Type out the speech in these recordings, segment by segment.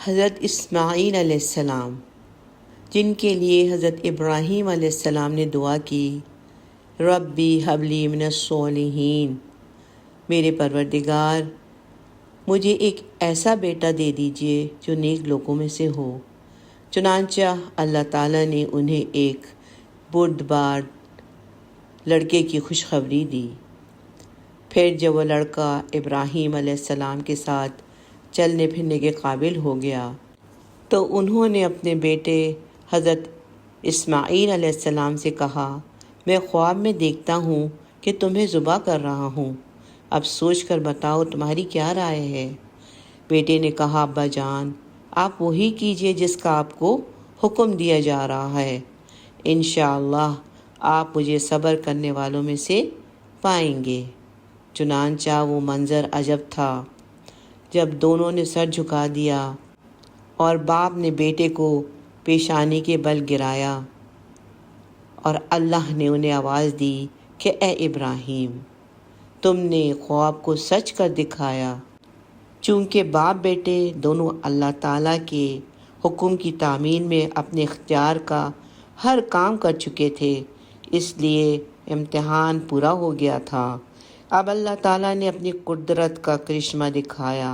حضرت اسماعیل علیہ السلام، جن کے لیے حضرت ابراہیم علیہ السلام نے دعا کی، ربی حبلی من الصالحین، میرے پروردگار مجھے ایک ایسا بیٹا دے دیجئے جو نیک لوگوں میں سے ہو۔ چنانچہ اللہ تعالیٰ نے انہیں ایک بردبار لڑکے کی خوشخبری دی۔ پھر جب وہ لڑکا ابراہیم علیہ السلام کے ساتھ چلنے پھرنے کے قابل ہو گیا تو انہوں نے اپنے بیٹے حضرت اسماعیل علیہ السلام سے کہا، میں خواب میں دیکھتا ہوں کہ تمہیں ذبح کر رہا ہوں، اب سوچ کر بتاؤ تمہاری کیا رائے ہے؟ بیٹے نے کہا، ابا جان آپ وہی کیجئے جس کا آپ کو حکم دیا جا رہا ہے، انشاءاللہ آپ مجھے صبر کرنے والوں میں سے پائیں گے۔ چنانچہ وہ منظر عجب تھا جب دونوں نے سر جھکا دیا اور باپ نے بیٹے کو پیشانی کے بل گرایا اور اللہ نے انہیں آواز دی کہ اے ابراہیم، تم نے خواب کو سچ کر دکھایا۔ چونکہ باپ بیٹے دونوں اللہ تعالیٰ کے حکم کی تعمیل میں اپنے اختیار کا ہر کام کر چکے تھے، اس لیے امتحان پورا ہو گیا تھا۔ اب اللہ تعالیٰ نے اپنی قدرت کا کرشمہ دکھایا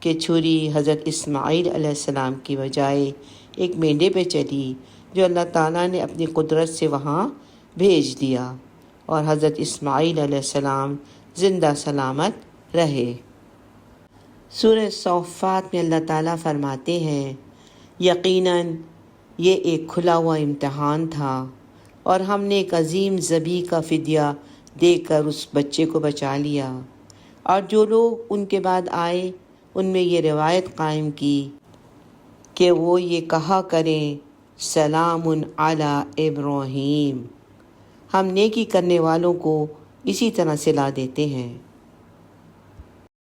کہ چھری حضرت اسماعیل علیہ السلام کی بجائے ایک مینڈے پہ چلی، جو اللہ تعالیٰ نے اپنی قدرت سے وہاں بھیج دیا، اور حضرت اسماعیل علیہ السلام زندہ سلامت رہے۔ سورہ صافات میں اللہ تعالیٰ فرماتے ہیں، یقیناً یہ ایک کھلا ہوا امتحان تھا اور ہم نے ایک عظیم ذبیح کا فدیہ دے کر اس بچے کو بچا لیا، اور جو لوگ ان کے بعد آئے ان میں یہ روایت قائم کی کہ وہ یہ کہا کریں، سلام علی ابراہیم، ہم نیکی کرنے والوں کو اسی طرح صلا دیتے ہیں۔